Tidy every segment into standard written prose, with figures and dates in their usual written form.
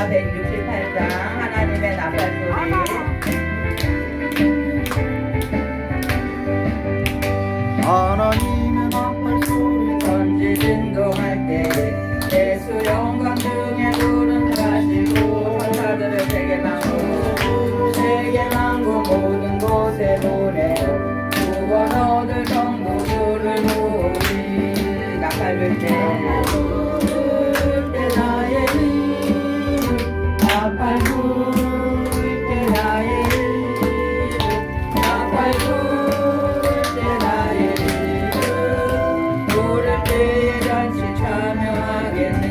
168장 하나님의 나팔소리. 하나님의 나팔소리 전지 진동할 때 예수 영광 중에 구름 가시고 천사들을 세계만고 모든 곳에 보내어 구원 얻을 성도들을 모으리. 나팔 불 때 나의 이름 나팔 불 때 나의 이름 나팔 불 때 나의 이름 부를 때에 잔치 참여하겠네.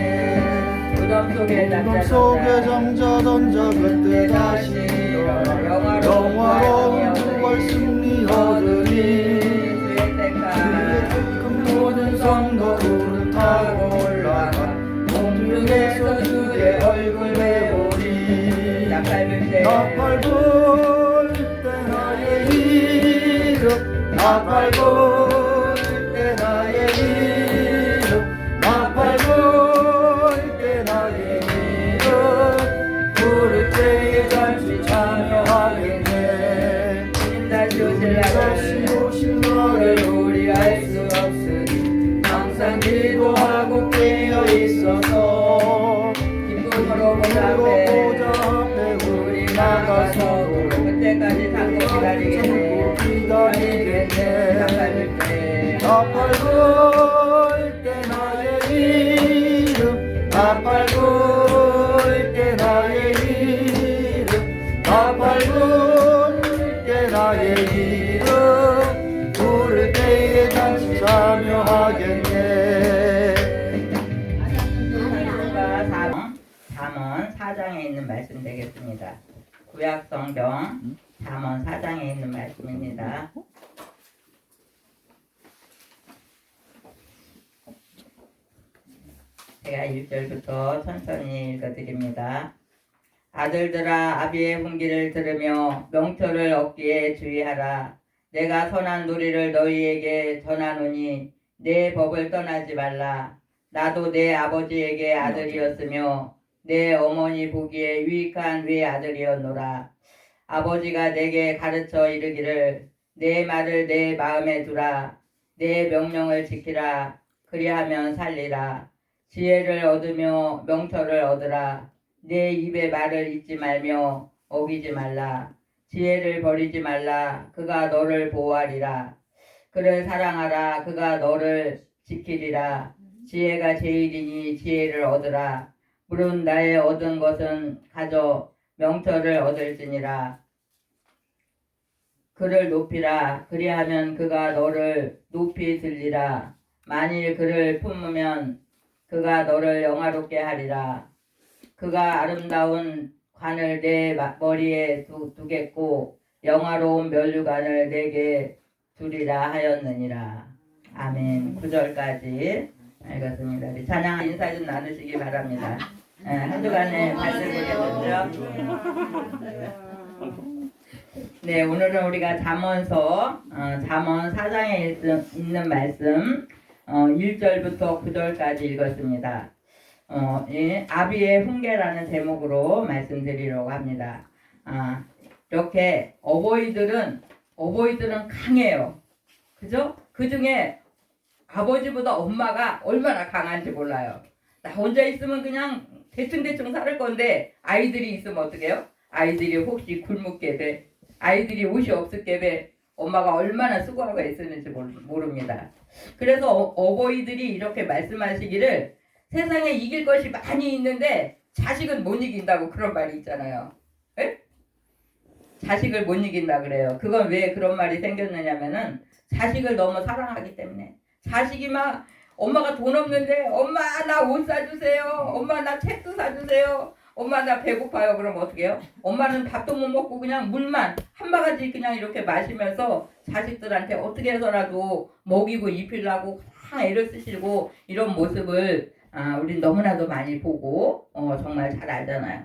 무덤 속에 장자 던져 그때 다시 일어나 영화로운 부활 승리 얻으니 주의 택한 모든 성도들은 타고 올라가 공중에서 주의 얼굴 배우리. 나팔 불 때 나팔 불 때 나의 이름 나팔 불 때 나의 이름 나팔 불 때 나의 이름 부를 때에 잔치 참여하겠네. 다시 오실 너를 우리 알 수 없으니 항상 기도하고 깨어 있어서 기쁨으로 보좌 앞에 우리 나가서 그때까지 참고 기다리겠네. 나팔 불 때 나팔 불 때 나의 이름 나팔 불 때 나의 이름 나팔 불 때 나의 이름 부를 때에 다시 참여하겠네. 잠언 4장에 있는 말씀 되겠습니다. 구약 성경 잠언 4장에 있는 말씀입니다. 제가 1절부터 천천히 읽어드립니다. 아들들아 아비의 훈기를 들으며 명철을 얻기에 주의하라. 내가 선한 도리를 너희에게 전하노니 내 법을 떠나지 말라. 나도 내 아버지에게 아들이었으며 내 어머니 보기에 유익한 외아들이었노라. 아버지가 내게 가르쳐 이르기를 내 말을 내 마음에 두라. 내 명령을 지키라. 그리하면 살리라. 지혜를 얻으며 명철을 얻으라. 내 입의 말을 잊지 말며 어기지 말라. 지혜를 버리지 말라. 그가 너를 보호하리라. 그를 사랑하라. 그가 너를 지키리라. 지혜가 제일이니 지혜를 얻으라. 물은 나의 얻은 것은 가져 명철을 얻을지니라. 그를 높이라. 그리하면 그가 너를 높이 들리라. 만일 그를 품으면 그가 너를 영화롭게 하리라. 그가 아름다운 관을 내 머리에 두겠고 영화로운 면류관을 내게 두리라 하였느니라. 아멘. 9절까지 읽었습니다. 우리 찬양 인사 좀 나누시기 바랍니다. 한 주간에 말씀 보내셨죠? 네, 오늘은 우리가 잠언서 잠언 4장에 있는 말씀 1절부터 9절까지 읽었습니다. 아비의 훈계라는 제목으로 말씀드리려고 합니다. 이렇게 어버이들은 강해요. 그죠? 그 중에 아버지보다 엄마가 얼마나 강한지 몰라요. 나 혼자 있으면 그냥 대충 살 건데 아이들이 있으면 어떡해요? 아이들이 혹시 굶을게 돼. 아이들이 옷이 없을게 돼. 엄마가 얼마나 수고하고 있었는지 모릅니다. 그래서 어버이들이 이렇게 말씀하시기를 세상에 이길 것이 많이 있는데 자식은 못 이긴다고 그런 말이 있잖아요. 에? 자식을 못 이긴다 그래요. 그건 왜 그런 말이 생겼느냐면은 자식을 너무 사랑하기 때문에. 자식이 막 엄마가 돈 없는데 엄마 나 옷 사주세요. 엄마 나 책도 사주세요. 엄마 나 배고파요. 그럼 어떻게 해요? 엄마는 밥도 못 먹고 그냥 물만 한 바가지 그냥 이렇게 마시면서 자식들한테 어떻게 해서라도 먹이고 입히려고 다 애를 쓰시고 이런 모습을 우린 너무나도 많이 보고 정말 잘 알잖아요.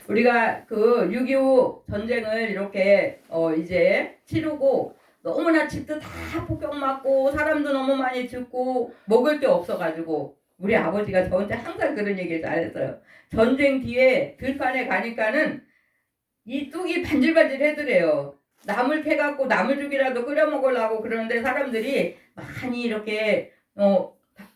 우리가 그 6.25 전쟁을 이렇게 이제 치르고 너무나 집도 다 폭격 맞고 사람도 너무 많이 죽고 먹을 게 없어가지고 우리 아버지가 저한테 항상 그런 얘기를 잘했어요. 전쟁 뒤에 들판에 가니까는 이 뚝이 반질반질하더래요. 나물 캐갖고 나물죽이라도 끓여 먹으려고 그러는데 사람들이 많이 이렇게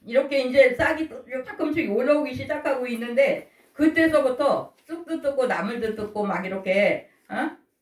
이제 싹이 가끔씩 올라오기 시작하고 있는데 그때서부터 쑥도 뜯고 나물도 뜯고 막 이렇게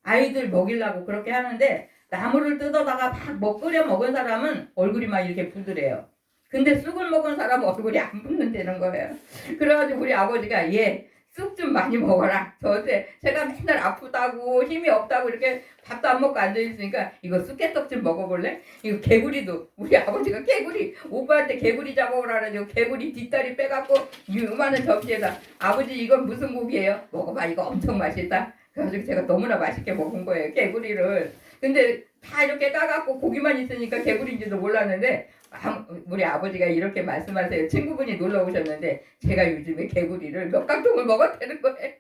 아이들 먹이려고 그렇게 하는데 나물을 뜯어다가 막 끓여 먹은 사람은 얼굴이 막 이렇게 부드래요. 근데 쑥을 먹은 사람은 얼굴이 안 붓는다는 거예요. 그래가지고 우리 아버지가 얘 쑥 좀 많이 먹어라. 저한테 제가 맨날 아프다고 힘이 없다고 이렇게 밥도 안 먹고 앉아있으니까 이거 쑥개떡 좀 먹어볼래? 이거 개구리도 우리 아버지가 개구리 오빠한테 개구리 잡아오라 그래가지고 개구리 뒷다리 빼갖고 요만한 접시에다 아버지 이건 무슨 고기예요? 먹어봐 이거 엄청 맛있다. 그래가지고 제가 너무나 맛있게 먹은 거예요 개구리를. 근데 다 이렇게 까갖고 고기만 있으니까 개구리인지도 몰랐는데 우리 아버지가 이렇게 말씀하세요. 친구분이 놀러 오셨는데 제가 요즘에 개구리를 몇 강통을 먹었다는 거예요.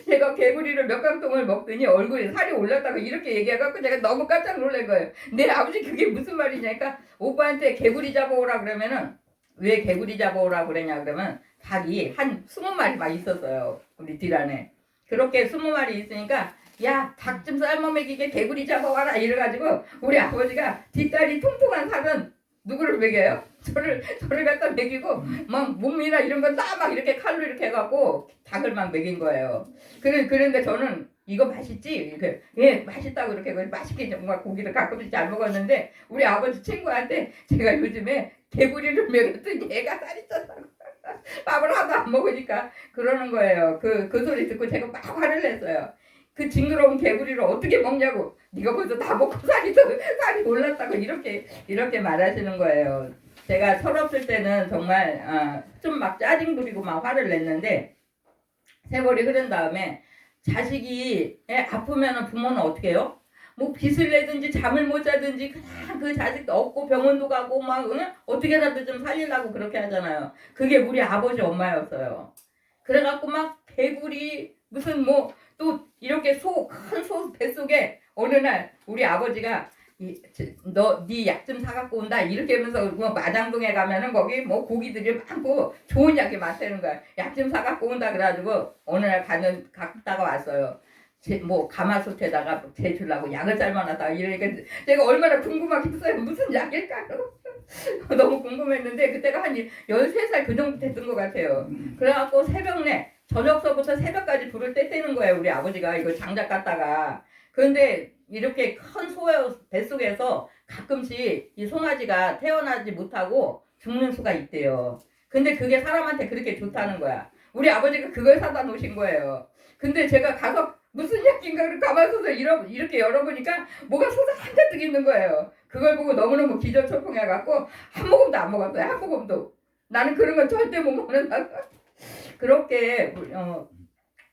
제가 개구리를 몇 강통을 먹더니 얼굴에 살이 올랐다고 이렇게 얘기해갖고 제가 너무 깜짝 놀란 거예요. 내 아버지 그게 무슨 말이냐니까 오빠한테 개구리 잡아오라 그러면은 왜 개구리 잡아오라 그러냐 그러면 닭이 한 20마리 막 있었어요. 우리 뒷 안에. 그렇게 20마리 있으니까 야 닭 좀 삶아 먹이게 개구리 잡아와라 이래가지고 우리 아버지가 뒷다리 통통한 살은 누구를 먹여요? 저를 갖다 먹이고 막 몸이나 이런 건 다 막 이렇게 칼로 이렇게 해갖고 닭을 막 먹인 거예요. 그런데 저는 이거 맛있지? 이렇게 예 맛있다고 이렇게 맛있게 정말 고기를 가끔씩 잘 먹었는데 우리 아버지 친구한테 제가 요즘에 개구리를 먹였더니 얘가 살이 쪘다고 밥을 하도 안 먹으니까 그러는 거예요. 그 소리 듣고 제가 막 화를 냈어요. 그 징그러운 개구리를 어떻게 먹냐고. 네가 벌써 다 먹고 살이 올랐다고 이렇게 말하시는 거예요. 제가 철없을 때는 정말 좀 막 짜증 부리고 막 화를 냈는데 세월이 흐른 다음에 자식이 아프면 부모는 어떻게 해요? 뭐 빚을 내든지 잠을 못 자든지 그냥 그 자식 없고 병원도 가고 막 어떻게라도 좀 살리려고 그렇게 하잖아요. 그게 우리 아버지 엄마였어요. 그래갖고 막 개구리 무슨 뭐 또 이렇게 큰 소 뱃속에 어느 날 우리 아버지가 너 네 약 좀 사갖고 온다 이렇게 하면서 뭐 마장동에 가면은 거기 뭐 고기들이 많고 좋은 약이 많다는 거야. 약 좀 사갖고 온다 그래가지고 어느 날 갔다가 왔어요. 뭐 가마솥에다가 제주려고 약을 삶아놨다 이러니까 제가 얼마나 궁금하겠어요. 무슨 약일까? 너무 궁금했는데 그때가 한 13살 그 정도 됐던 것 같아요. 그래갖고 새벽 내 저녁서부터 새벽까지 불을 떼는 거예요. 우리 아버지가 이거 장작 갖다가. 그런데 이렇게 큰 소의 뱃속에서 가끔씩 이 송아지가 태어나지 못하고 죽는 수가 있대요. 근데 그게 사람한테 그렇게 좋다는 거야. 우리 아버지가 그걸 사다 놓으신 거예요. 근데 제가 가서 무슨 약인가를 가만서서 이렇게 열어보니까 뭐가 소상가득 있는 거예요. 그걸 보고 너무너무 기절초풍해갖고 한 모금도 안 먹었어요. 한 모금도. 나는 그런 건 절대 못 먹는다. 그렇게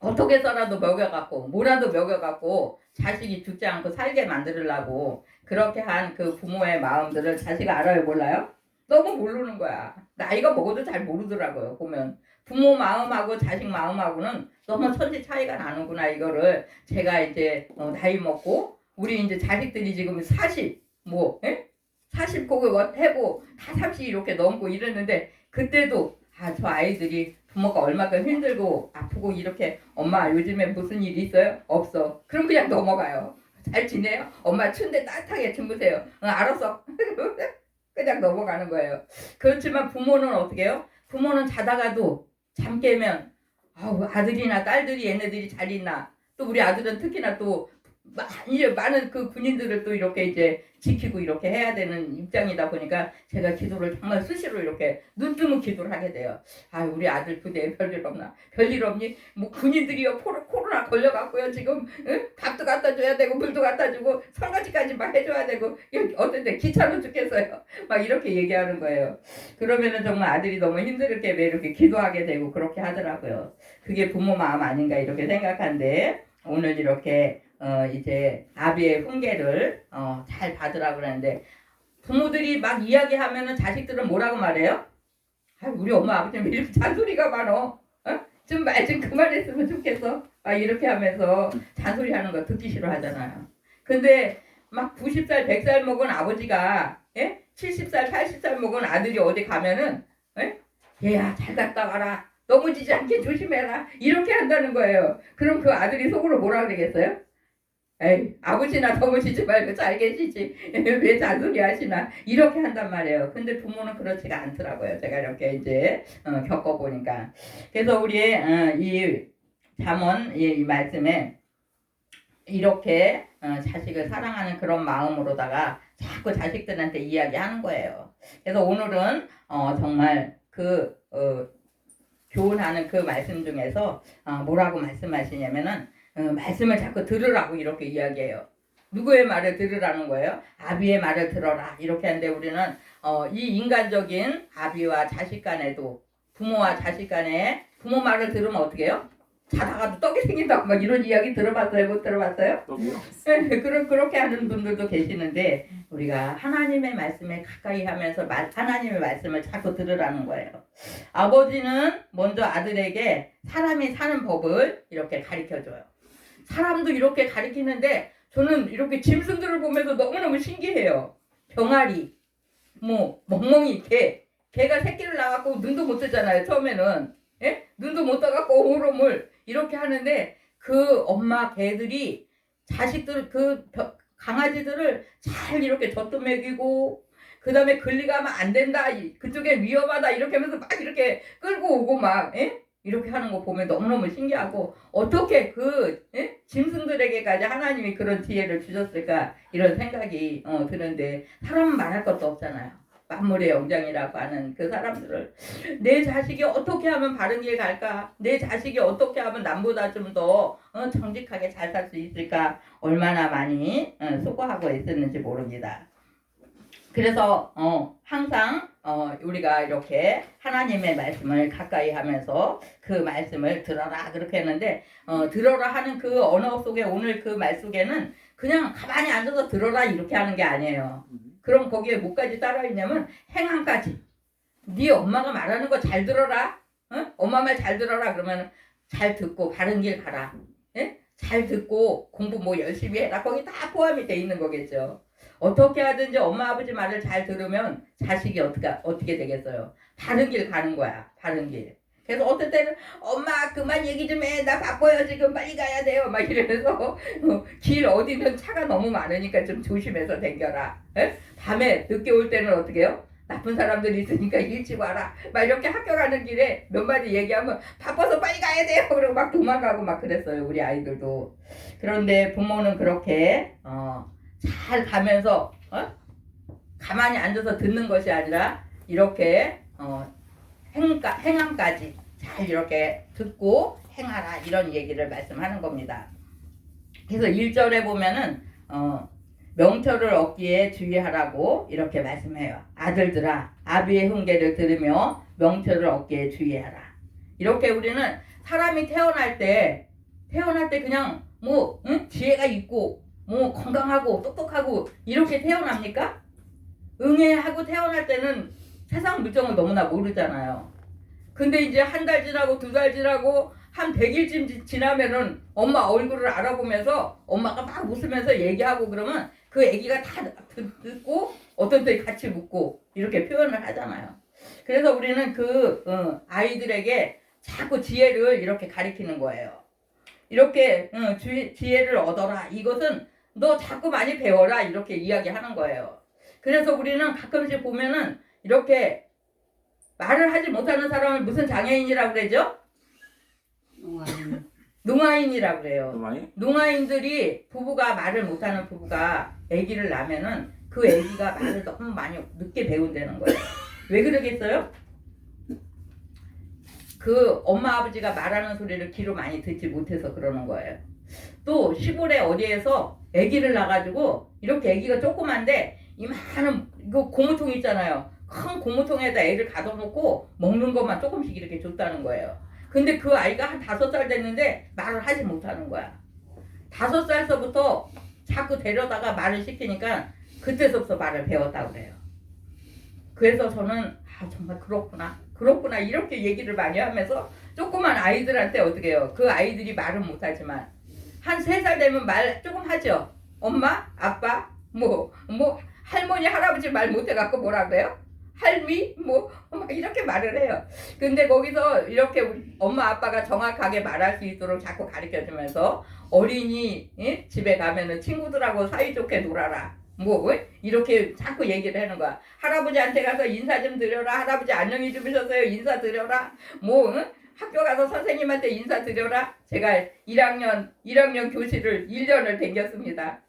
어떻게 써라도 먹여갖고 뭐라도 먹여갖고 자식이 죽지 않고 살게 만들려고 그렇게 한 그 부모의 마음들을 자식이 알아요 몰라요? 너무 모르는 거야. 나이가 먹어도 잘 모르더라고요. 보면 부모 마음하고 자식 마음하고는 너무 천지 차이가 나는구나. 이거를 제가 이제 나이 먹고 우리 이제 자식들이 지금 40 그거 해고 다 30 이렇게 넘고 이랬는데 그때도 저 아이들이 부모가 얼마큼 힘들고 아프고 이렇게 엄마 요즘에 무슨 일 있어요? 없어. 그럼 그냥 넘어가요. 잘 지내요? 엄마 추운데 따뜻하게 주무세요. 알았어. 그냥 넘어가는 거예요. 그렇지만 부모는 어떻게 해요? 부모는 자다가도 잠 깨면 아들이나 딸들이 얘네들이 잘 있나. 또 우리 아들은 특히나 또 많은 그 군인들을 또 이렇게 이제 지키고 이렇게 해야 되는 입장이다 보니까 제가 기도를 정말 수시로 이렇게 눈 뜨면 기도를 하게 돼요. 우리 아들 부대에 별일 없나? 별일 없니? 뭐 군인들이요 코로나 걸려갖고요 지금 밥도 갖다 줘야 되고 물도 갖다 주고 설거지까지 막 해줘야 되고 어떤데 귀찮아 죽겠어요. 막 이렇게 얘기하는 거예요. 그러면은 정말 아들이 너무 힘들게 왜 이렇게 기도하게 되고 그렇게 하더라고요. 그게 부모 마음 아닌가 이렇게 생각하는데 오늘 이렇게 이제 아비의 훈계를 잘 받으라고 그러는데 부모들이 막 이야기하면은 자식들은 뭐라고 말해요? 우리 엄마 아버지는 왜 이렇게 잔소리가 많어? 좀 말 좀 그만했으면 좋겠어. 이렇게 하면서 잔소리 하는 거 듣기 싫어하잖아요. 근데 막 90살 100살 먹은 아버지가 70살 80살 먹은 아들이 어디 가면은 얘야 잘 갔다 와라. 넘어지지 않게 조심해라. 이렇게 한다는 거예요. 그럼 그 아들이 속으로 뭐라 그러겠어요? 에이, 아버지나 넘어지지 말고 잘 계시지. 왜 잔소리 하시나. 이렇게 한단 말이에요. 근데 부모는 그렇지가 않더라고요. 제가 이렇게 이제 겪어보니까. 그래서 우리의 이 잠언 이 말씀에 이렇게 자식을 사랑하는 그런 마음으로다가 자꾸 자식들한테 이야기하는 거예요. 그래서 오늘은 정말 교훈하는 그 말씀 중에서 뭐라고 말씀하시냐면은 말씀을 자꾸 들으라고 이렇게 이야기해요. 누구의 말을 들으라는 거예요? 아비의 말을 들어라 이렇게 하는데 우리는 이 인간적인 아비와 자식 간에도 부모와 자식 간에 부모 말을 들으면 어떻게 해요? 자다가도 떡이 생긴다고 막 이런 이야기 들어봤어요? 못 들어봤어요? 그렇게 하는 분들도 계시는데 우리가 하나님의 말씀에 가까이 하면서 하나님의 말씀을 자꾸 들으라는 거예요. 아버지는 먼저 아들에게 사람이 사는 법을 이렇게 가르쳐줘요. 사람도 이렇게 가르치는데 저는 이렇게 짐승들을 보면서 너무너무 신기해요. 병아리, 뭐 멍멍이 개가 새끼를 낳았고 눈도 못 뜨잖아요. 처음에는 눈도 못 떠갖고 오로물 이렇게 하는데 그 엄마 개들이 자식들 강아지들을 잘 이렇게 젖도 먹이고 그 다음에 걸리가면 안 된다 그쪽에 위험하다 이렇게 하면서 막 이렇게 끌고 오고 막 이렇게 하는 거 보면 너무너무 신기하고 어떻게 짐승들에게까지 하나님이 그런 지혜를 주셨을까 이런 생각이 드는데 사람은 말할 것도 없잖아요. 만물의 영장이라고 하는 그 사람들을 내 자식이 어떻게 하면 바른 길 갈까? 내 자식이 어떻게 하면 남보다 좀 더 정직하게 잘 살 수 있을까? 얼마나 많이 수고하고 있었는지 모릅니다. 그래서 항상 우리가 이렇게 하나님의 말씀을 가까이 하면서 그 말씀을 들어라 그렇게 했는데 들어라 하는 그 언어 속에 오늘 그 말 속에는 그냥 가만히 앉아서 들어라 이렇게 하는 게 아니에요. 그럼 거기에 뭐까지 따라 있냐면 행함까지. 네 엄마가 말하는 거 잘 들어라. 엄마 말 잘 들어라. 그러면 잘 듣고 바른 길 가라. 잘 듣고 공부 뭐 열심히 해라. 거기 다 포함이 돼 있는 거겠죠. 어떻게 하든지 엄마 아버지 말을 잘 들으면 자식이 어떻게 되겠어요? 바른 길 가는 거야. 바른 길. 그래서 어떨 때는 엄마 그만 얘기 좀 해. 나 바빠요. 지금 빨리 가야 돼요. 막 이러면서 길 어디는 차가 너무 많으니까 좀 조심해서 댕겨라. 밤에 늦게 올 때는 어떻게 해요? 나쁜 사람들이 있으니까 일찍 와라. 막 이렇게 학교 가는 길에 몇 마디 얘기하면 바빠서 빨리 가야 돼요. 그러고 막 도망가고 막 그랬어요. 우리 아이들도. 그런데 부모는 그렇게 잘 가면서 가만히 앉아서 듣는 것이 아니라 이렇게 행함까지 잘 이렇게 듣고 행하라 이런 얘기를 말씀하는 겁니다. 그래서 1절에 보면은 명철을 얻기에 주의하라고 이렇게 말씀해요. 아들들아 아비의 훈계를 들으며 명철을 얻기에 주의하라. 이렇게 우리는 사람이 태어날 때 그냥 뭐 지혜가 있고 뭐 건강하고 똑똑하고 이렇게 태어납니까? 응애하고 태어날 때는 세상 물정을 너무나 모르잖아요. 근데 이제 한 달 지나고 2달 지나고 한 100일쯤 지나면은 엄마 얼굴을 알아보면서 엄마가 막 웃으면서 얘기하고 그러면 그 애기가 다 듣고 어떤 때 같이 묻고 이렇게 표현을 하잖아요. 그래서 우리는 아이들에게 자꾸 지혜를 이렇게 가르치는 거예요. 이렇게 지혜를 얻어라. 이것은 너 자꾸 많이 배워라. 이렇게 이야기하는 거예요. 그래서 우리는 가끔씩 보면은 이렇게 말을 하지 못하는 사람을 무슨 장애인이라고 그러죠? 농아인이라고 그래요. 농아인들이 부부가 말을 못하는 부부가 아기를 낳으면은 그 아기가 말을 너무 많이 늦게 배운다는 거예요. 왜 그러겠어요? 그 엄마 아버지가 말하는 소리를 귀로 많이 듣지 못해서 그러는 거예요. 또 시골에 어디에서 아기를 낳아가지고 이렇게 아기가 조그만데 이만한 이거 고무통 있잖아요. 큰 고무통에다 애를 가둬놓고 먹는 것만 조금씩 이렇게 줬다는 거예요. 근데 그 아이가 한 5살 됐는데 말을 하지 못하는 거야. 5살서부터 자꾸 데려다가 말을 시키니까 그때서부터 말을 배웠다고 그래요. 그래서 저는 정말 그렇구나 이렇게 얘기를 많이 하면서 조그만 아이들한테 어떻게 해요. 그 아이들이 말은 못하지만 한 3살 되면 말 조금 하죠. 엄마, 아빠, 뭐 할머니, 할아버지 말 못해갖고 뭐라 그래요? 할미 뭐 막 이렇게 말을 해요. 근데 거기서 이렇게 우리 엄마 아빠가 정확하게 말할 수 있도록 자꾸 가르쳐주면서 어린이 집에 가면은 친구들하고 사이좋게 놀아라. 뭐 이렇게 자꾸 얘기를 하는 거야. 할아버지한테 가서 인사 좀 드려라. 할아버지 안녕히 주무셨어요. 인사 드려라. 뭐 학교 가서 선생님한테 인사 드려라. 제가 1학년 교실을 1년을 다녔습니다.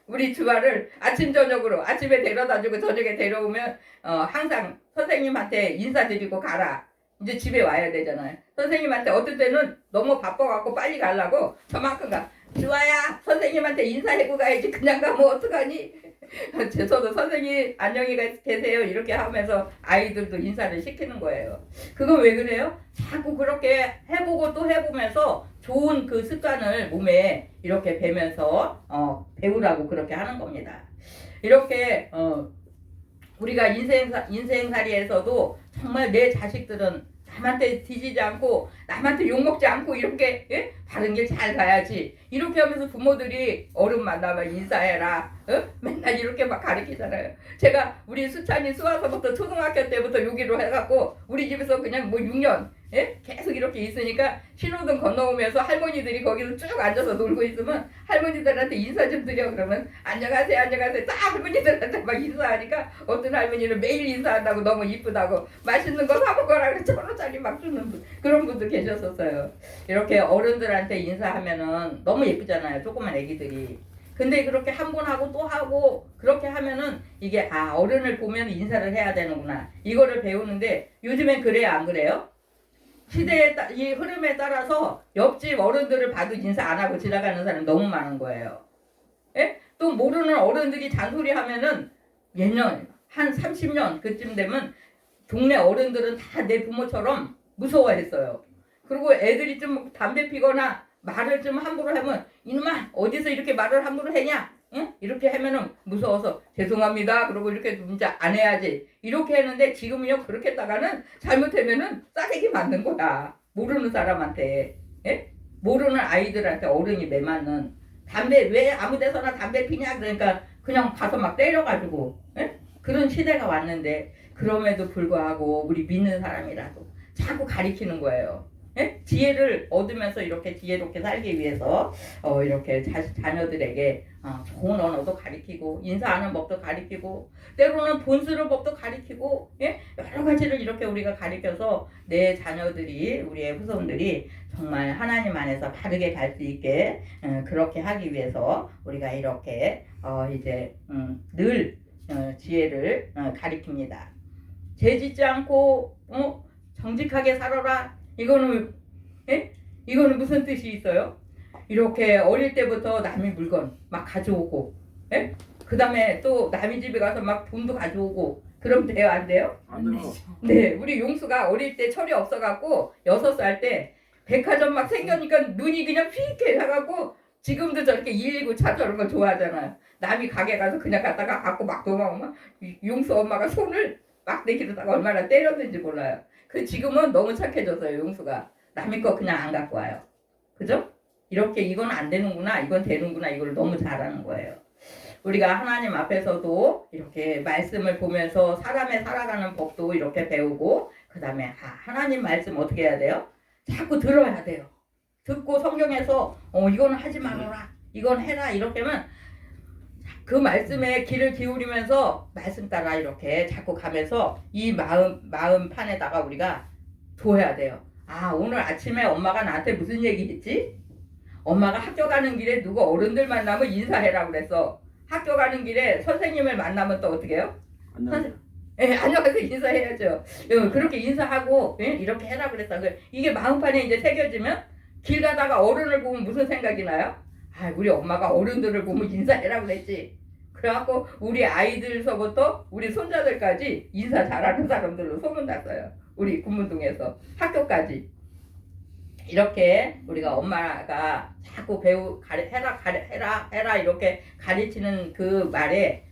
우리 주아를 아침 저녁으로 아침에 데려다주고 저녁에 데려오면 항상 선생님한테 인사드리고 가라. 이제 집에 와야 되잖아요. 선생님한테 어떨 때는 너무 바빠갖고 빨리 가려고 저만큼 가. 주아야 선생님한테 인사하고 가야지. 그냥 가면 어떡하니? 저도 선생님 안녕히 계세요 이렇게 하면서 아이들도 인사를 시키는 거예요. 그건 왜 그래요? 자꾸 그렇게 해보고 또 해보면서 좋은 그 습관을 몸에 이렇게 배면서 배우라고 그렇게 하는 겁니다. 이렇게 우리가 인생살이에서도 정말 내 자식들은 남한테 뒤지지 않고 남한테 욕먹지 않고 이렇게 바른 길 잘 가야지. 이렇게 하면서 부모들이 어른 만나면 인사해라. 맨날 이렇게 막 가르치잖아요. 제가 우리 수찬이 수화서부터 초등학교 때부터 여기로 해갖고 우리 집에서 그냥 뭐 6년 계속 이렇게 있으니까 신호등 건너오면서 할머니들이 거기서 쭉 앉아서 놀고 있으면 할머니들한테 인사 좀 드려 그러면 안녕하세요 안녕하세요 딱 할머니들한테 막 인사하니까 어떤 할머니는 매일 인사한다고 너무 이쁘다고 맛있는 거 사 먹어라 그래서 1,000원짜리 막 주는 그런 분도 계셨었어요. 이렇게 어른들한테 인사하면은 너무 예쁘잖아요. 조그만 애기들이. 근데 그렇게 한 번 하고 또 하고 그렇게 하면은 이게 어른을 보면 인사를 해야 되는구나 이거를 배우는데 요즘엔 그래요 안 그래요? 시대의 이 흐름에 따라서 옆집 어른들을 봐도 인사 안 하고 지나가는 사람이 너무 많은 거예요. 또 모르는 어른들이 잔소리 하면은 예년 한 30년 그쯤 되면 동네 어른들은 다 내 부모처럼 무서워했어요. 그리고 애들이 좀 담배 피거나 말을 좀 함부로 하면 이놈아 어디서 이렇게 말을 함부로 하냐? 이렇게 하면은 무서워서 죄송합니다. 그러고 이렇게 진짜 안 해야지. 이렇게 했는데 지금은요 그렇게 했다가는 잘못하면은 싸대기 맞는 거야. 모르는 사람한테. 모르는 아이들한테 어른이 매맞는 담배 왜 아무데서나 담배 피냐 그러니까 그냥 가서 막 때려가지고 그런 시대가 왔는데 그럼에도 불구하고 우리 믿는 사람이라도 자꾸 가리키는 거예요. 지혜를 얻으면서 이렇게 지혜롭게 살기 위해서 이렇게 자녀들에게 좋은 언어도 가리키고 인사하는 법도 가리키고 때로는 돈 쓰는 법도 가리키고 여러 가지를 이렇게 우리가 가리켜서 내 자녀들이 우리의 후손들이 정말 하나님 안에서 바르게 갈 수 있게 그렇게 하기 위해서 우리가 이렇게 이제 늘 지혜를 가리킵니다. 죄짓지 않고 정직하게 살아라. 이거는 무슨 뜻이 있어요? 이렇게 어릴 때부터 남의 물건 막 가져오고, 그 다음에 또 남의 집에 가서 막 돈도 가져오고, 그럼 돼요, 안 돼요? 안 돼요. 네, 우리 용수가 어릴 때 철이 없어갖고 6살 때 백화점 막 생겨니까 눈이 그냥 휘게 해갖고 지금도 저렇게 119 차 저런 거 좋아하잖아요. 남이 가게 가서 그냥 갔다가 갖고 막 도망오면 용수 엄마가 손을 막 내키다가 얼마나 때렸는지 몰라요. 그 지금은 너무 착해졌어요. 용수가 남의 거 그냥 안 갖고 와요. 그죠? 이렇게 이건 안 되는구나 이건 되는구나 이걸 너무 잘하는 거예요. 우리가 하나님 앞에서도 이렇게 말씀을 보면서 사람의 살아가는 법도 이렇게 배우고 그 다음에 하나님 말씀 어떻게 해야 돼요? 자꾸 들어야 돼요. 듣고 성경에서 이거는 하지 말아라 이건 해라 이렇게 하면 그 말씀에 귀를 기울이면서 말씀 따라 이렇게 자꾸 가면서 이 마음 판에다가 우리가 둬야 돼요. 오늘 아침에 엄마가 나한테 무슨 얘기 했지? 엄마가 학교 가는 길에 누구 어른들 만나면 인사해라 그랬어. 학교 가는 길에 선생님을 만나면 또 어떻게 해요? 안녕하세요. 안녕하세요 인사해야죠. 그렇게 인사하고 이렇게 해라 그랬어. 이게 마음판에 이제 새겨지면 길 가다가 어른을 보면 무슨 생각이 나요? 우리 엄마가 어른들을 보면 인사해라 그랬지. 그래갖고 우리 아이들서부터 우리 손자들까지 인사 잘하는 사람들로 소문났어요. 우리 군문동에서 학교까지. 이렇게 우리가 엄마가 자꾸 해라 이렇게 가르치는 그 말에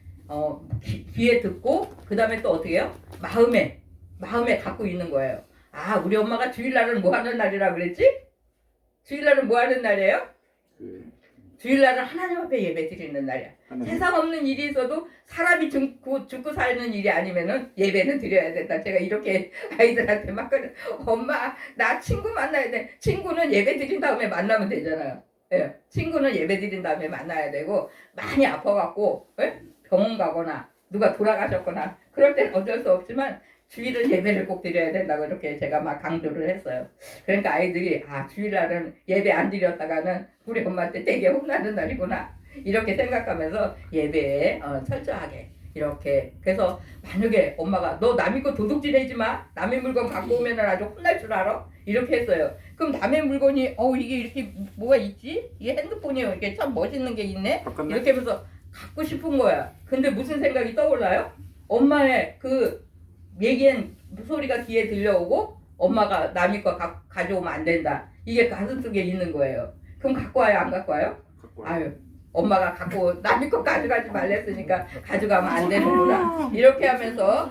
귀에 듣고 그 다음에 또 어떻게 해요? 마음에 갖고 있는 거예요. 우리 엄마가 주일날은 뭐 하는 날이라 그랬지? 주일날은 뭐 하는 날이에요? 주일날은 하나님 앞에 예배 드리는 날이야. 하나님. 세상 없는 일이 있어도 사람이 죽고 사는 일이 아니면은 예배는 드려야 된다. 제가 이렇게 아이들한테 막 그래. 엄마 나 친구 만나야 돼. 친구는 예배 드린 다음에 만나면 되잖아요. 예, 친구는 예배 드린 다음에 만나야 되고 많이 아파갖고 예? 병원 가거나 누가 돌아가셨거나 그럴 땐 어쩔 수 없지만 주일은 예배를 꼭 드려야 된다고 이렇게 제가 막 강조를 했어요. 그러니까 아이들이 주일날은 예배 안 드렸다가는 우리 엄마한테 되게 혼나는 날이구나 이렇게 생각하면서 예배에 철저하게 이렇게 그래서 만약에 엄마가 너 남의 거 도둑질하지 마 남의 물건 갖고 오면 아주 혼날 줄 알아 이렇게 했어요. 그럼 남의 물건이 이게 이렇게 뭐가 있지? 이게 핸드폰이 이렇게 참 멋있는 게 있네 바꿨네? 이렇게 하면서 갖고 싶은 거야. 근데 무슨 생각이 떠올라요? 엄마의 그 얘기한 소리가 귀에 들려오고 엄마가 남의 거 가져오면 안 된다. 이게 가슴속에 있는 거예요. 그럼 갖고 와요? 안 갖고 와요? 갖고 와요. 아유 엄마가 갖고 남의 거 가져가지 말랬으니까 가져가면 안 되는구나. 이렇게 하면서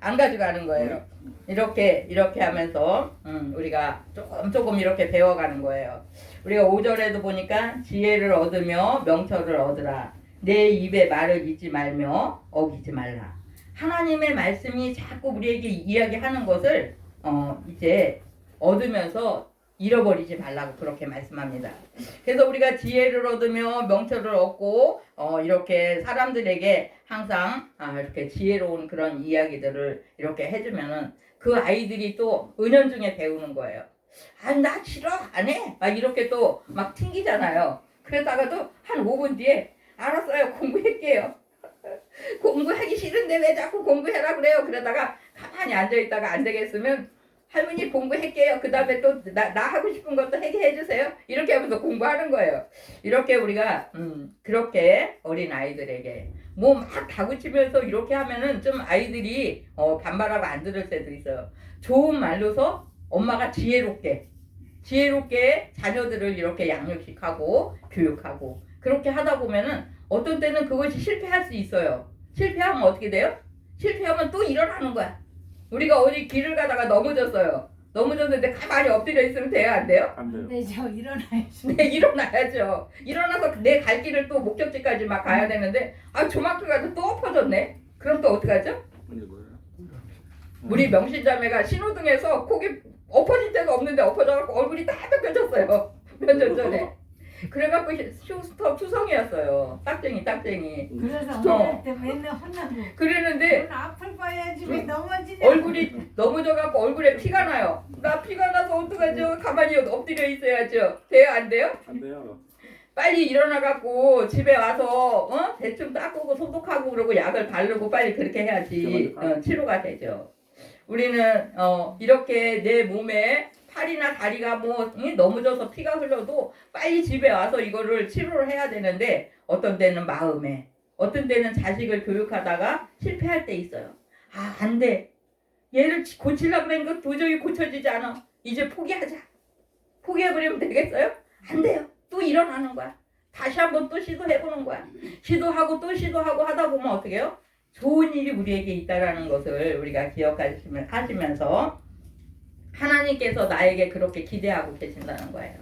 안 가져가는 거예요. 이렇게 하면서 우리가 조금 이렇게 배워가는 거예요. 우리가 5절에도 보니까 지혜를 얻으며 명철을 얻으라. 내 입에 말을 잊지 말며 어기지 말라. 하나님의 말씀이 자꾸 우리에게 이야기하는 것을 이제 얻으면서 잃어버리지 말라고 그렇게 말씀합니다. 그래서 우리가 지혜를 얻으며 명철을 얻고 이렇게 사람들에게 항상 이렇게 지혜로운 그런 이야기들을 이렇게 해주면은 그 아이들이 또 은연중에 배우는 거예요. 나 싫어 안 해. 막 이렇게 또 막 튕기잖아요. 그러다가도 한 5분 뒤에 알았어요 공부할게요. 공부하기 싫은데 왜 자꾸 공부해라 그래요. 그러다가 가만히 앉아있다가 안 되겠으면 할머니 공부할게요. 그 다음에 또 나 하고 싶은 것도 하게 해주세요. 이렇게 하면서 공부하는 거예요. 이렇게 우리가 그렇게 어린 아이들에게 뭐 막 다구치면서 이렇게 하면은 좀 아이들이 반발하고 안 들을 때도 있어요. 좋은 말로서 엄마가 지혜롭게 자녀들을 이렇게 양육식하고 교육하고 그렇게 하다 보면은 어떤 때는 그것이 실패할 수 있어요. 실패하면 어떻게 돼요? 실패하면 또 일어나는 거야. 우리가 어디 길을 가다가 넘어졌어요. 넘어졌는데 가만히 엎드려 있으면 돼요? 안 돼요? 안 돼요. 네, 저 일어나야죠. 네, 일어나야죠. 일어나서 내 갈 길을 또 목적지까지 막 가야 되는데 조만큼 가서 또 엎어졌네. 그럼 또 어떡하죠? 이게 뭐예요? 우리 명신자매가 신호등에서 거기 엎어질 데가 없는데 엎어져갖고 얼굴이 다 벗겨졌어요. 몇 년 전에. 그래갖고 휴스톱 투성이었어요. 딱쟁이. 그래서 어. 엄마한테 맨날 혼나고. 그랬는데 넌 아플 거야지 왜 넘어지냐. 얼굴이 넘어져갖고 얼굴에 피가 나요. 나 피가 나서 어떡하죠? 가만히 엎드려 있어야죠. 돼요? 안 돼요? 안 돼요. 빨리 일어나갖고 집에 와서 대충 닦고 소독하고 그러고 약을 바르고 빨리 그렇게 해야지 치료가 되죠. 우리는 이렇게 내 몸에 팔이나 다리가 뭐 넘어져서 피가 흘러도 빨리 집에 와서 이거를 치료를 해야 되는데 어떤 때는 마음에 어떤 때는 자식을 교육하다가 실패할 때 있어요. 안 돼. 얘를 고치려고 그러는 거 도저히 고쳐지지 않아. 이제 포기하자. 포기해버리면 되겠어요? 안 돼요. 또 일어나는 거야. 다시 한번 또 시도해보는 거야. 시도하고 또 시도하고 하다 보면 어떻게 해요? 좋은 일이 우리에게 있다라는 것을 우리가 기억하시면서 하나님께서 나에게 그렇게 기대하고 계신다는 거예요.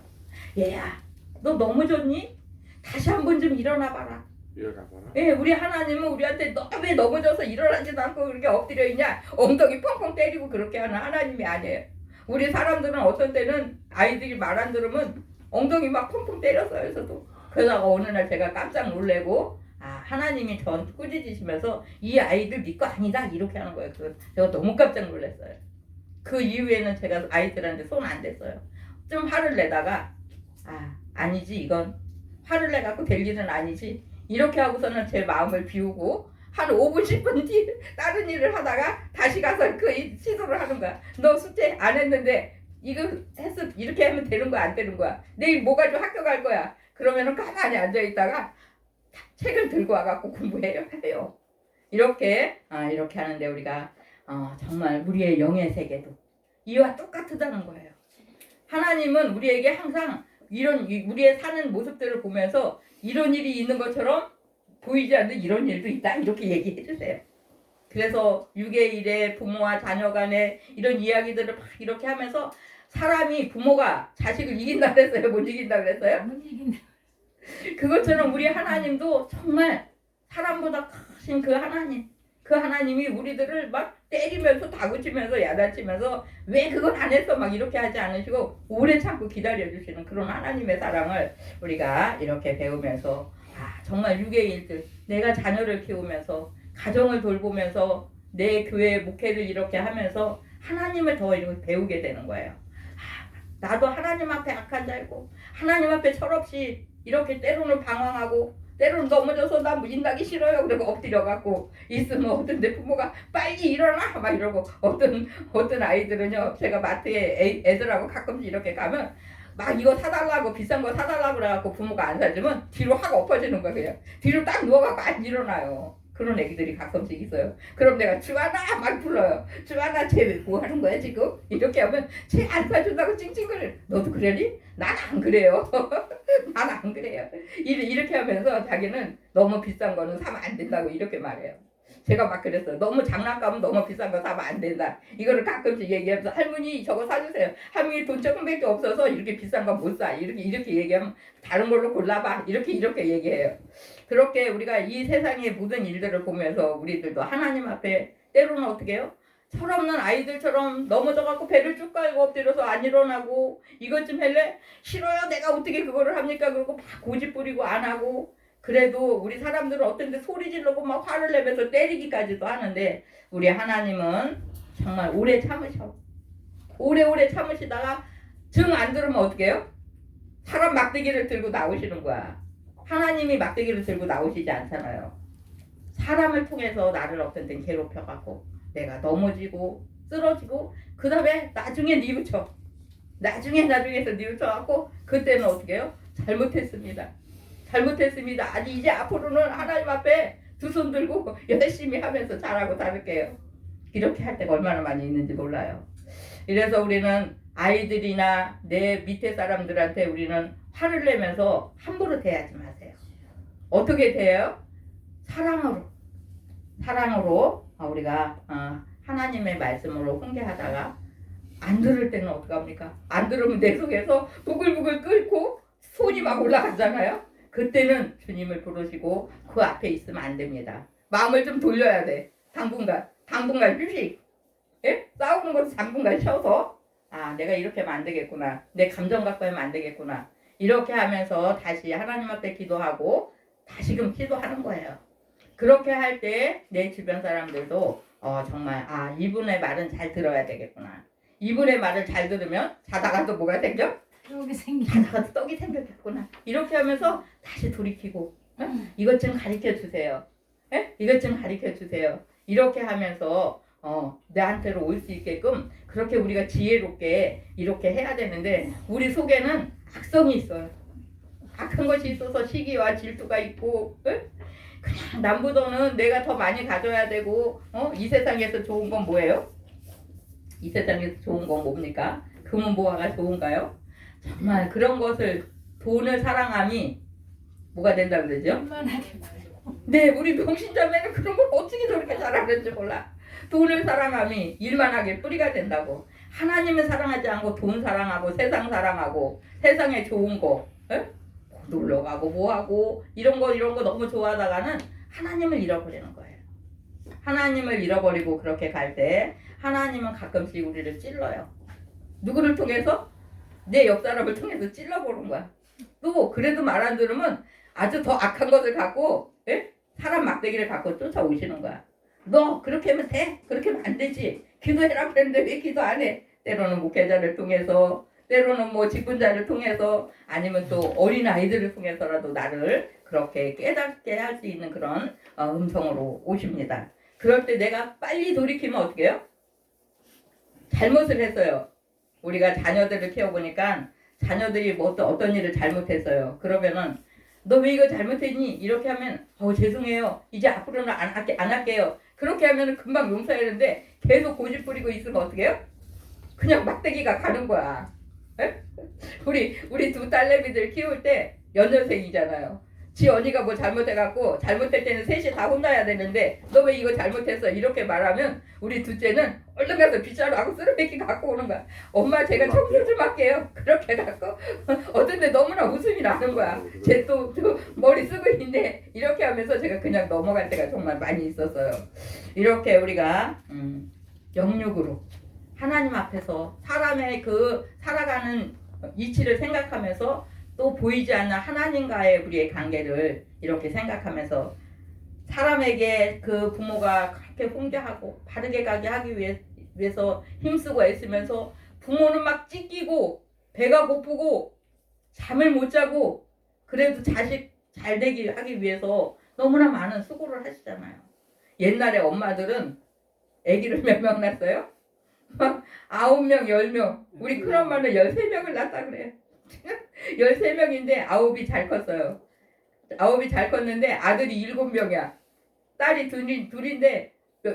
얘야, 너 넘어졌니? 다시 한번 좀 일어나봐라. 일어나봐라. 예, 우리 하나님은 우리한테 너 왜 넘어져서 일어나지도 않고 그렇게 엎드려 있냐? 엉덩이 펑펑 때리고 그렇게 하는 하나님이 아니에요. 우리 사람들은 어떤 때는 아이들이 말 안 들으면 엉덩이 막 펑펑 때렸어요. 저도. 그러다가 어느 날 제가 깜짝 놀래고 하나님이 전 꾸짖으시면서 이 아이들 네 거 아니다 이렇게 하는 거예요. 그래서 제가 너무 깜짝 놀랐어요. 그 이후에는 제가 아이들한테 손 안 댔어요. 좀 화를 내다가 아니지 이건 화를 내갖고 될 일은 아니지 이렇게 하고서는 제 마음을 비우고 한 5분 10분 뒤 다른 일을 하다가 다시 가서 그 시도를 하는 거야. 너 숙제 안 했는데 이거 했어 이렇게 하면 되는 거야 안 되는 거야? 내일 뭐 가지고 학교 갈 거야? 그러면은 가만히 앉아 있다가 책을 들고 와갖고 공부해요. 이렇게 하는데 우리가 정말 우리의 영의 세계도 이와 똑같다는 거예요. 하나님은 우리에게 항상 이런 우리의 사는 모습들을 보면서 이런 일이 있는 것처럼 보이지 않는 이런 일도 있다 이렇게 얘기해 주세요. 그래서 유괴일에 부모와 자녀 간에 이런 이야기들을 막 이렇게 하면서 사람이 부모가 자식을 이긴다 그랬어요? 못 이긴다 그랬어요? 못 이긴다. 그것처럼 우리 하나님도 정말 사람보다 크신 그 하나님이 우리들을 막 때리면서 다그치면서 야단치면서 왜 그걸 안 했어 막 이렇게 하지 않으시고 오래 참고 기다려주시는 그런 하나님의 사랑을 우리가 이렇게 배우면서 정말 육의 일들 내가 자녀를 키우면서 가정을 돌보면서 내 교회 목회를 이렇게 하면서 하나님을 더 이렇게 배우게 되는 거예요. 나도 하나님 앞에 악한 자이고 하나님 앞에 철없이 이렇게 때로는 방황하고 때로는 넘어져서 나 인나기 싫어요 그리고 엎드려갖고 있으면 어떤 내 부모가 빨리 일어나 막 이러고 어떤 아이들은요 제가 마트에 애들하고 가끔씩 이렇게 가면 막 이거 사달라고 비싼 거 사달라고 그래갖고 부모가 안 사주면 뒤로 확 엎어지는 거야. 그냥 뒤로 딱 누워갖고 안 일어나요. 그런 애기들이 가끔씩 있어요. 그럼 내가 주하나 막 불러요. 주하나 쟤 왜 뭐 하는 거야 지금? 이렇게 하면 쟤 안 사준다고 찡찡거려. 너도 그러니? 난 안 그래요. 난 안 그래요. 이렇게 하면서 자기는 너무 비싼 거는 사면 안 된다고 이렇게 말해요. 제가 막 그랬어요. 너무 장난감은 너무 비싼 거 사면 안 된다. 이거를 가끔씩 얘기하면서 할머니 저거 사주세요. 할머니 돈 조금밖에 없어서 이렇게 비싼 거 못 사. 이렇게 얘기하면 다른 걸로 골라봐. 이렇게 얘기해요. 그렇게 우리가 이 세상의 모든 일들을 보면서 우리들도 하나님 앞에 때로는 어떻게 해요? 철없는 아이들처럼 넘어져갖고 배를 쭉 깔고 엎드려서 안 일어나고 이것 좀 할래? 싫어요. 내가 어떻게 그거를 합니까? 그러고 막 고집 부리고 안 하고 그래도 우리 사람들은 어떤 데 소리 지르고 막 화를 내면서 때리기까지도 하는데 우리 하나님은 정말 오래 참으셔. 오래 참으시다가 정 안 들으면 어떻게 해요? 사람 막대기를 들고 나오시는 거야. 하나님이 막대기를 들고 나오시지 않잖아요. 사람을 통해서 나를 어떤 땐 괴롭혀가고 내가 넘어지고 쓰러지고 그 다음에 나중에 뉘우쳐. 나중에서 뉘우쳐갖고 그때는 어떻게 해요? 잘못했습니다. 아니 이제 앞으로는 하나님 앞에 두 손 들고 열심히 하면서 잘하고 다를게요. 이렇게 할 때가 얼마나 많이 있는지 몰라요. 이래서 우리는 아이들이나 내 밑에 사람들한테 우리는 화를 내면서 함부로 대하지 마세요. 어떻게 대해요? 사랑으로 우리가 하나님의 말씀으로 훈계하다가 안 들을 때는 어떡합니까? 안 들으면 내 속에서 부글부글 끓고 손이 막 올라가잖아요. 그때는 주님을 부르시고 그 앞에 있으면 안 됩니다. 마음을 좀 돌려야 돼. 당분간 휴식. 예? 싸우는 것도 당분간 쉬어서 내가 이렇게 하면 안 되겠구나. 내 감정 갖고 하면 안 되겠구나. 이렇게 하면서 다시 하나님 앞에 기도하고 다시금 기도하는 거예요. 그렇게 할 때 내 주변 사람들도 정말 이분의 말은 잘 들어야 되겠구나. 이분의 말을 잘 들으면 자다가도 뭐가 생겨? 자다가도 떡이 생겼겠구나. 이렇게 하면서 다시 돌이키고 이것 좀 가르쳐 주세요. 이것 좀 가르쳐 주세요. 이렇게 하면서 내한테로 올 수 있게끔 그렇게 우리가 지혜롭게 이렇게 해야 되는데 우리 속에는 악성이 있어요. 악한 것이 있어서 시기와 질투가 있고 그냥 남보다는 내가 더 많이 가져야 되고 이 세상에서 좋은 건 뭐예요? 이 세상에서 좋은 건 뭡니까? 금은 보화가 좋은가요? 정말 그런 것을 돈을 사랑함이 뭐가 된다고 그러죠? 네, 우리 명신자매는 그런 걸 어떻게 저렇게 잘하는지 몰라. 돈을 사랑함이 일만하게 뿌리가 된다고. 하나님을 사랑하지 않고 돈 사랑하고 세상 사랑하고 세상에 좋은 거 놀러가고 뭐하고 이런 거 너무 좋아하다가는 하나님을 잃어버리는 거예요. 하나님을 잃어버리고 그렇게 갈 때 하나님은 가끔씩 우리를 찔러요. 누구를 통해서? 내 옆사람을 통해서 찔러보는 거야. 또 그래도 말 안 들으면 아주 더 악한 것을 갖고 사람 막대기를 갖고 쫓아오시는 거야. 너 그렇게 하면 돼? 그렇게 하면 안 되지. 기도해라 그랬는데 왜 기도 안 해? 때로는 목회자를 통해서 때로는 뭐 직분자를 통해서 아니면 또 어린 아이들을 통해서라도 나를 그렇게 깨닫게 할 수 있는 그런 음성으로 오십니다. 그럴 때 내가 빨리 돌이키면 어떻게 해요? 잘못을 했어요. 우리가 자녀들을 키워보니까 자녀들이 뭐 어떤 일을 잘못했어요. 그러면은 너 왜 이거 잘못했니? 이렇게 하면 죄송해요. 이제 앞으로는 안 할게요. 그렇게 하면 금방 용서하는데 계속 고집 부리고 있으면 어떻게 해요? 그냥 막대기가 가는 거야. 우리 두 딸내미들 키울 때 연년생이잖아요. 지 언니가 뭐 잘못해갖고 잘못할 때는 셋이 다 혼나야 되는데 너 왜 이거 잘못했어 이렇게 말하면 우리 둘째는 얼른 가서 빗자루 하고 쓰레기 갖고 오는 거야. 엄마 제가 청소 좀 할게요. 그렇게 갖고 어떤 데 너무나 웃음이 나는 거야. 쟤 또 머리 쓰고 있는데 이렇게 하면서 제가 그냥 넘어갈 때가 정말 많이 있었어요. 이렇게 우리가 영육으로 하나님 앞에서 사람의 그 살아가는 이치를 생각하면서 또 보이지 않는 하나님과의 우리의 관계를 이렇게 생각하면서 사람에게 그 부모가 그렇게 훈계하고 바르게 가게 하기 위해서 힘쓰고 애쓰면서 부모는 막 찢기고 배가 고프고 잠을 못 자고 그래도 자식 잘 되기 하기 위해서 너무나 많은 수고를 하시잖아요. 옛날에 엄마들은 아기를 몇 명 낳았어요? 막 9명, 10명. 우리 큰엄마는 13명을 낳았다 그래요. 13명인데 9이 잘 컸어요. 9이 잘 컸는데 아들이 7명이야. 딸이 둘인데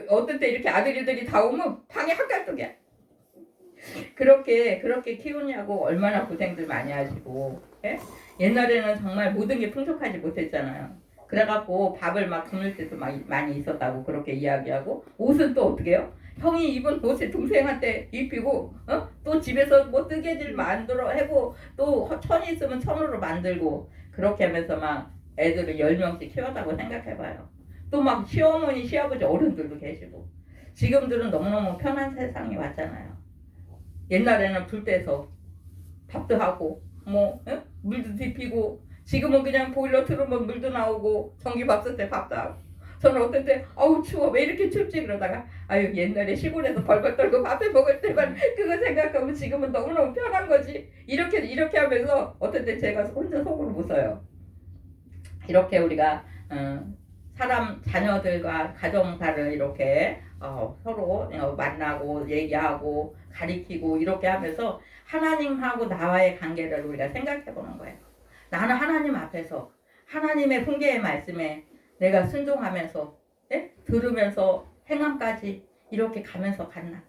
어떤 때 이렇게 아들이들이 다 오면 방이 한가득이야. 그렇게 키우냐고 얼마나 고생들 많이 하시고. 예? 옛날에는 정말 모든 게 풍족하지 못했잖아요. 그래갖고 밥을 막 굶을 때도 많이 있었다고 그렇게 이야기하고 옷은 또 어떻게 해요? 형이 입은 옷을 동생한테 입히고 또 집에서 뭐 뜨개질 만들어 하고 또 천이 있으면 천으로 만들고 그렇게 하면서 막 애들을 10명씩 키웠다고 생각해봐요. 또 막 시어머니 시아버지 어른들도 계시고 지금들은 너무너무 편한 세상이 왔잖아요. 옛날에는 불 떼서 밥도 하고 뭐 물도 데피고 지금은 그냥 보일러 틀으면 물도 나오고 전기밥솥 때 밥도 하고 저는 어떤 때 아우 추워 왜 이렇게 춥지 그러다가 아유 옛날에 시골에서 벌벌 떨고 밥해 먹을 때만 그거 생각하면 지금은 너무너무 편한 거지 이렇게 하면서 어떤 때 제가 혼자 속으로 웃어요. 이렇게 우리가 사람 자녀들과 가정사를 이렇게 서로 만나고 얘기하고 가리키고 이렇게 하면서 하나님하고 나와의 관계를 우리가 생각해 보는 거예요. 나는 하나님 앞에서 하나님의 훈계의 말씀에 내가 순종하면서 들으면서 행함까지 이렇게 가면서 갔나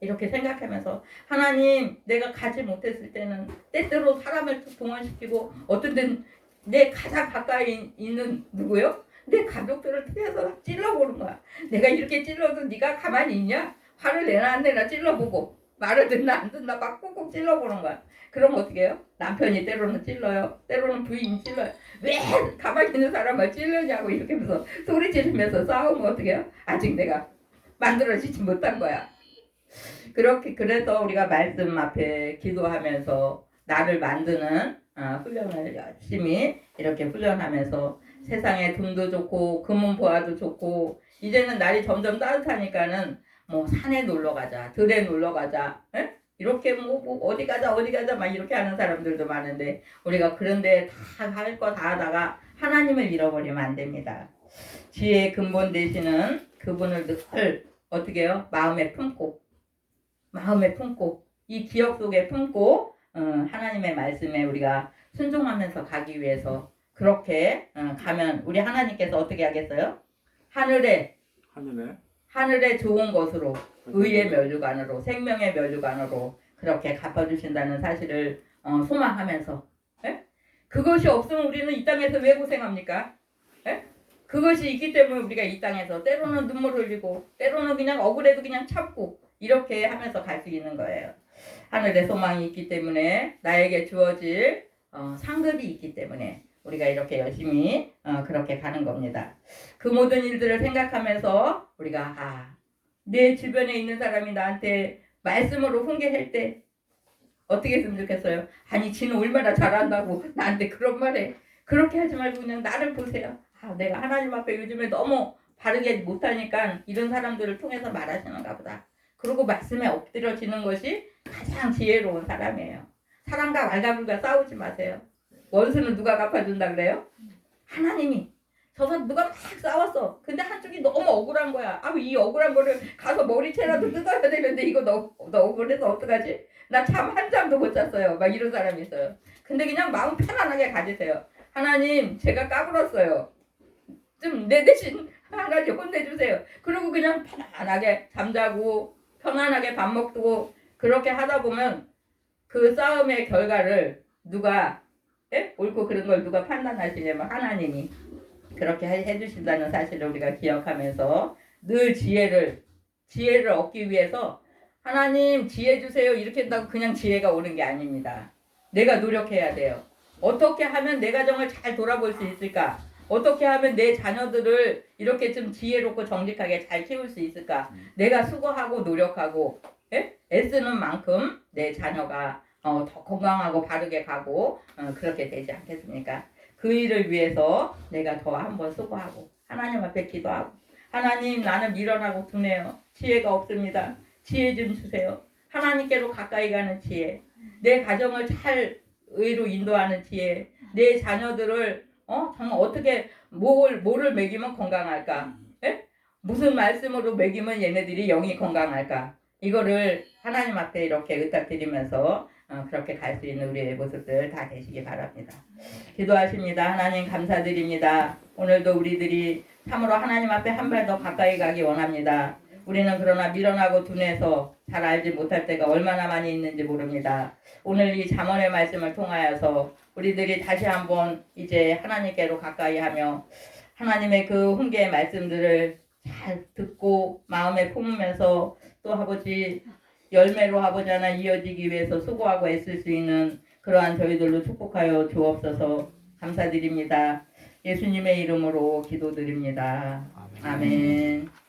이렇게 생각하면서 하나님 내가 가지 못했을 때는 때때로 사람을 동원시키고 어떤 데는 내 가장 가까이 있는 누구요? 내 가족들을 통해서 찔러보는 거야. 내가 이렇게 찔러도 네가 가만히 있냐? 화를 내나 안 내나 찔러보고 말을 듣나 안 듣나 막 꾹꾹 찔러보는 거야. 그럼 어떻게 해요? 남편이 때로는 찔러요. 때로는 부인이 찔러요. 왜 가만히 있는 사람을 찔르냐고 이렇게 하면서 소리 지르면서 싸우면 어떻게 해요? 아직 내가 만들어지지 못한 거야. 그래서 우리가 말씀 앞에 기도하면서 나를 만드는 훈련을 열심히 이렇게 훈련하면서 세상에 돈도 좋고 금은 보아도 좋고 이제는 날이 점점 따뜻하니까는 뭐 산에 놀러 가자, 들에 놀러 가자, 이렇게 뭐 어디 가자 막 이렇게 하는 사람들도 많은데 우리가 그런데 다 할 거 다 하다가 하나님을 잃어버리면 안 됩니다. 지혜의 근본 되시는 그분을 늘 어떻게 해요? 마음에 품고 이 기억 속에 품고 하나님의 말씀에 우리가 순종하면서 가기 위해서 그렇게 가면 우리 하나님께서 어떻게 하겠어요? 하늘에 좋은 것으로 의의 면류관으로 생명의 면류관으로 그렇게 갚아주신다는 사실을 소망하면서 그것이 없으면 우리는 이 땅에서 왜 고생합니까? 그것이 있기 때문에 우리가 이 땅에서 때로는 눈물 흘리고 때로는 그냥 억울해도 그냥 참고 이렇게 하면서 갈 수 있는 거예요. 하늘에 소망이 있기 때문에 나에게 주어질 상급이 있기 때문에 우리가 이렇게 열심히 그렇게 가는 겁니다. 그 모든 일들을 생각하면서 우리가 내 주변에 있는 사람이 나한테 말씀으로 훈계할 때 어떻게 했으면 좋겠어요? 아니 지는 얼마나 잘한다고 나한테 그런 말해. 그렇게 하지 말고 그냥 나를 보세요. 내가 하나님 앞에 요즘에 너무 바르게 못하니까 이런 사람들을 통해서 말하시는가 보다. 그리고 말씀에 엎드려지는 것이 가장 지혜로운 사람이에요. 사람과 왈가불가 싸우지 마세요. 원수는 누가 갚아준다 그래요? 하나님이. 저 사람 누가 막 싸웠어. 근데 한쪽이 너무 억울한 거야. 이 억울한 거를 가서 머리채라도 뜯어야 되는데 이거 너 억울해서 어떡하지? 나 참 한 잠도 못 잤어요. 막 이런 사람이 있어요. 근데 그냥 마음 편안하게 가지세요. 하나님 제가 까불었어요. 좀 내 대신 하나님 혼내주세요. 그리고 그냥 편안하게 잠자고 편안하게 밥 먹고 그렇게 하다 보면 그 싸움의 결과를 누가 예? 옳고 그른 걸 누가 판단하시냐면 하나님이 그렇게 해주신다는 사실을 우리가 기억하면서 늘 지혜를 얻기 위해서 하나님 지혜 주세요 이렇게 한다고 그냥 지혜가 오는 게 아닙니다. 내가 노력해야 돼요. 어떻게 하면 내 가정을 잘 돌아볼 수 있을까? 어떻게 하면 내 자녀들을 이렇게 좀 지혜롭고 정직하게 잘 키울 수 있을까? 내가 수고하고 노력하고 예? 애쓰는 만큼 내 자녀가 더 건강하고 바르게 가고 그렇게 되지 않겠습니까? 그 일을 위해서 내가 더 한번 수고하고 하나님 앞에 기도하고 하나님 나는 미련하고 둔해요. 지혜가 없습니다. 지혜 좀 주세요. 하나님께로 가까이 가는 지혜, 내 가정을 잘 의로 인도하는 지혜, 내 자녀들을 정말 어떻게 뭐를 먹이면 건강할까? 예? 무슨 말씀으로 먹이면 얘네들이 영이 건강할까? 이거를 하나님 앞에 이렇게 의탁드리면서 그렇게 갈 수 있는 우리의 모습들 다 되시기 바랍니다. 기도하십니다. 하나님 감사드립니다. 오늘도 우리들이 참으로 하나님 앞에 한 발 더 가까이 가기 원합니다. 우리는 그러나 미련하고 둔해서 잘 알지 못할 때가 얼마나 많이 있는지 모릅니다. 오늘 이 잠언의 말씀을 통하여서 우리들이 다시 한번 이제 하나님께로 가까이 하며 하나님의 그 훈계의 말씀들을 잘 듣고 마음에 품으면서 또 아버지 열매로 아버지 하나 이어지기 위해서 수고하고 애쓸 수 있는 그러한 저희들로 축복하여 주옵소서. 감사드립니다. 예수님의 이름으로 기도드립니다. 아멘.